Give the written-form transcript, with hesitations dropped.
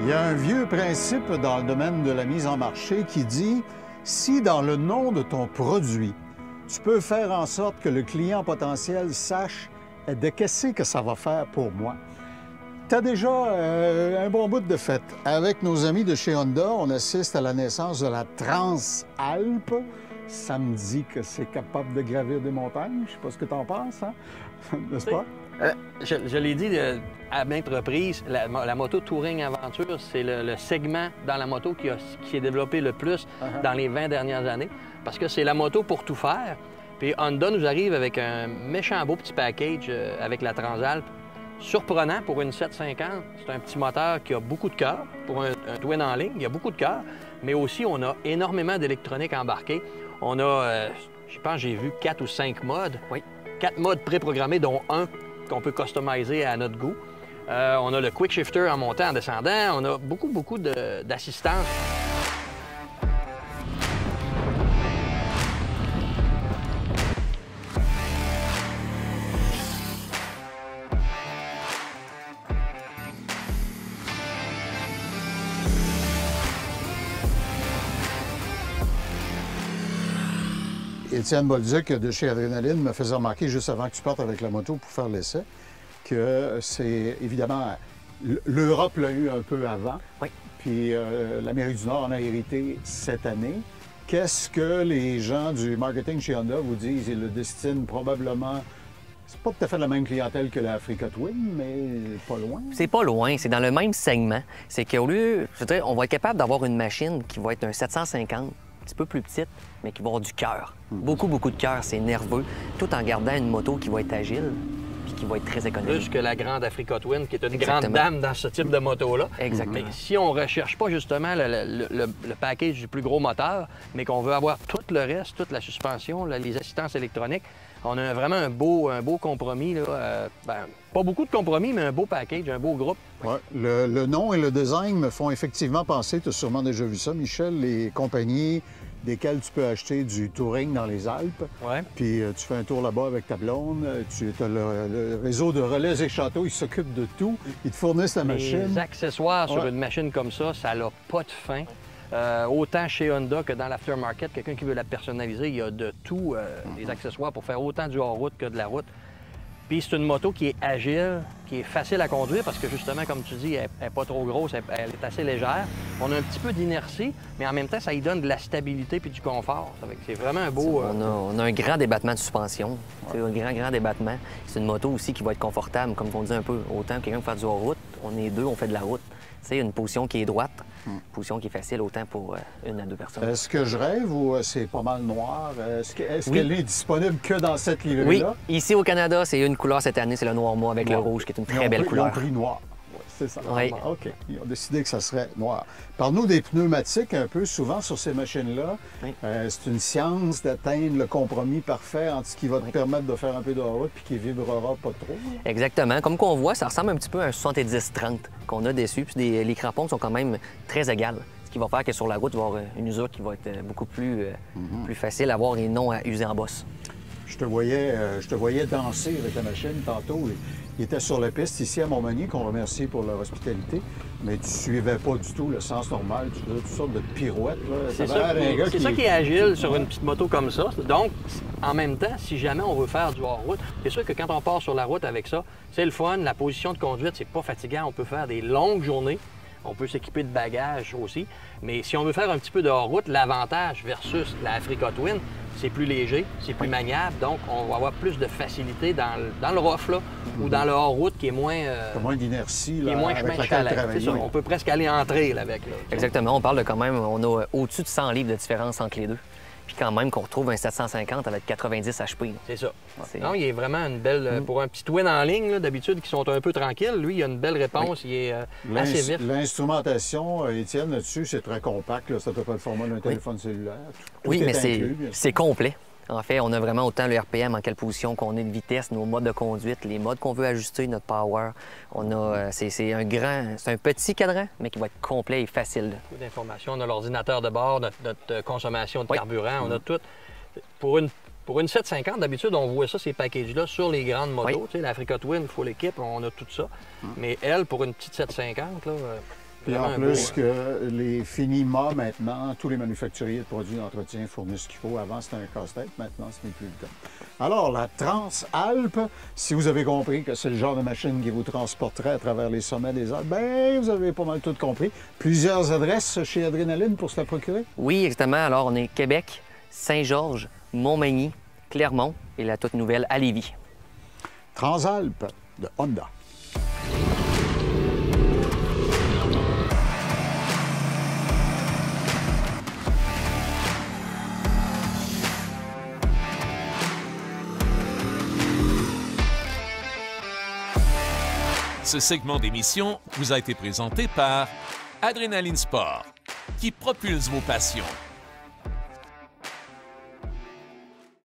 Il y a un vieux principe dans le domaine de la mise en marché qui dit « Si dans le nom de ton produit, tu peux faire en sorte que le client potentiel sache de qu'est-ce que ça va faire pour moi. » Tu as déjà un bon bout de fête. Avec nos amis de chez Honda, on assiste à la naissance de la Transalp. Ça me dit que c'est capable de gravir des montagnes. Je sais pas ce que tu en penses, hein? N'est-ce pas? Je l'ai dit à maintes reprises, la moto Touring Aventure, c'est le segment dans la moto qui est développé le plus dans les 20 dernières années, parce que c'est la moto pour tout faire. Puis Honda nous arrive avec un méchant beau petit package avec la Transalp. Surprenant pour une 750, c'est un petit moteur qui a beaucoup de cœur. Pour un twin en ligne, il y a beaucoup de cœur, mais aussi on a énormément d'électronique embarquée. On a, je pense, j'ai vu 4 ou 5 modes. Oui. 4 modes préprogrammés, dont un qu'on peut customiser à notre goût. On a le quick shifter en montant, en descendant. On a beaucoup d'assistance. Étienne Bolduc de chez Adrénaline me faisait remarquer juste avant que tu partes avec la moto pour faire l'essai que c'est évidemment l'Europe l'a eu un peu avant, oui. Puis l'Amérique du Nord en a hérité cette année. Qu'est-ce que les gens du marketing chez Honda vous disent? Ils le destinent probablement. C'est pas tout à fait la même clientèle que la Africa Twin, mais pas loin. C'est pas loin, c'est dans le même segment. C'est qu'au lieu, je dirais, on va être capable d'avoir une machine qui va être un 750. Un petit peu plus petite, mais qui va avoir du cœur. Beaucoup de cœur, c'est nerveux, tout en gardant une moto qui va être agile puis qui va être très économique. Plus que la grande Africa Twin, qui est une grande dame dans ce type de moto-là. Exactement. Mais si on ne recherche pas justement le package du plus gros moteur, mais qu'on veut avoir tout le reste, toute la suspension, les assistances électroniques, on a vraiment un beau compromis. Là, pas beaucoup de compromis, mais un beau package, un beau groupe. Ouais, le nom et le design me font effectivement penser, tu as sûrement déjà vu ça, Michel, les compagnies desquelles tu peux acheter du touring dans les Alpes. Ouais. Puis tu fais un tour là-bas avec ta blonde, tu as le réseau de relais et châteaux, ils s'occupent de tout, ils te fournissent la machine. Les accessoires sur une machine comme ça n'a pas de fin. Autant chez Honda que dans l'aftermarket, quelqu'un qui veut la personnaliser, il y a de tout, des accessoires pour faire autant du hors-route que de la route. Puis c'est une moto qui est agile, qui est facile à conduire parce que justement, comme tu dis, elle n'est pas trop grosse, elle est assez légère. On a un petit peu d'inertie, mais en même temps, ça lui donne de la stabilité puis du confort. C'est vraiment un beau... On a un grand débattement de suspension, un grand débattement. C'est une moto aussi qui va être confortable, comme on dit un peu. Autant que quelqu'un veut faire du hors-route, on est deux, on fait de la route. C'est une position qui est droite, une position qui est facile autant pour une à deux personnes. Est-ce que je rêve ou c'est pas mal noir? Est-ce qu'elle est disponible que dans cette livrée-là? Oui, ici au Canada, c'est une couleur cette année, c'est le noir mauve avec le rouge, qui est une très belle couleur. Ils ont pris noir. C'est ça. Oui. OK. Ils ont décidé que ça serait noir. Parle-nous des pneumatiques un peu. Souvent, sur ces machines-là, c'est une science d'atteindre le compromis parfait entre ce qui va te permettre de faire un peu de route puis qui vibrera pas trop. Exactement. Comme qu'on voit, ça ressemble un petit peu à un 70-30 qu'on a dessus. Puis les crampons sont quand même très égales. Ce qui va faire que sur la route, il va y avoir une usure qui va être beaucoup plus facile à avoir et non à user en bosse. Je te voyais danser avec la machine tantôt. Il était sur la piste ici à Montmagny, qu'on remercie pour leur hospitalité, mais tu suivais pas du tout le sens normal. Tu faisais toutes sortes de pirouettes. C'est ça qui est agile sur une petite moto comme ça. Donc, en même temps, si jamais on veut faire du hors-route, c'est sûr que quand on part sur la route avec ça, c'est le fun. La position de conduite, c'est pas fatigant. On peut faire des longues journées. On peut s'équiper de bagages aussi. Mais si on veut faire un petit peu de hors-route, l'avantage versus la Africa Twin, c'est plus léger, c'est plus maniable. Donc, on va avoir plus de facilité dans le rough, là, ou dans le hors-route qui est moins... moins d'inertie, qui est moins chemin de chalet. On peut presque aller entrer là, avec. Là, exactement. On parle de quand même... On a au-dessus de 100 livres de différence entre les deux. Puis quand même qu'on retrouve un 750 avec 90 HP. C'est ça. Non, il est vraiment une belle... Pour un petit twin en ligne, d'habitude, qui sont un peu tranquilles, lui, il a une belle réponse. Il est assez vif. L'instrumentation, Étienne, là-dessus, c'est très compact. Là. Ça peut pas le format d'un téléphone cellulaire. Tout mais c'est complet. En fait, on a vraiment autant le RPM, en quelle position qu'on est de vitesse, nos modes de conduite, les modes qu'on veut ajuster, notre power. On a, c'est un petit cadran, mais qui va être complet et facile. Beaucoup d'informations. On a l'ordinateur de bord, notre consommation de carburant, on a tout. Pour une 750, d'habitude, on voit ça, ces packages-là, sur les grandes motos. Tu sais, l'Africa Twin, il faut l'équipe, on a tout ça. Mais elle, pour une petite 750, là, Puis en Vraiment plus beau, que les Finima, maintenant, tous les manufacturiers de produits d'entretien fournissent ce qu'il faut. Avant, c'était un casse-tête. Maintenant, ce n'est plus le cas. Alors, la Transalp, si vous avez compris que c'est le genre de machine qui vous transporterait à travers les sommets des Alpes, bien, vous avez pas mal tout compris. Plusieurs adresses chez Adrénaline pour se la procurer? Oui, exactement. Alors, on est Québec, Saint-Georges, Montmagny, Clermont et la toute nouvelle à Lévis. Transalp de Honda. Ce segment d'émission vous a été présenté par Adrénaline Sport, qui propulse vos passions.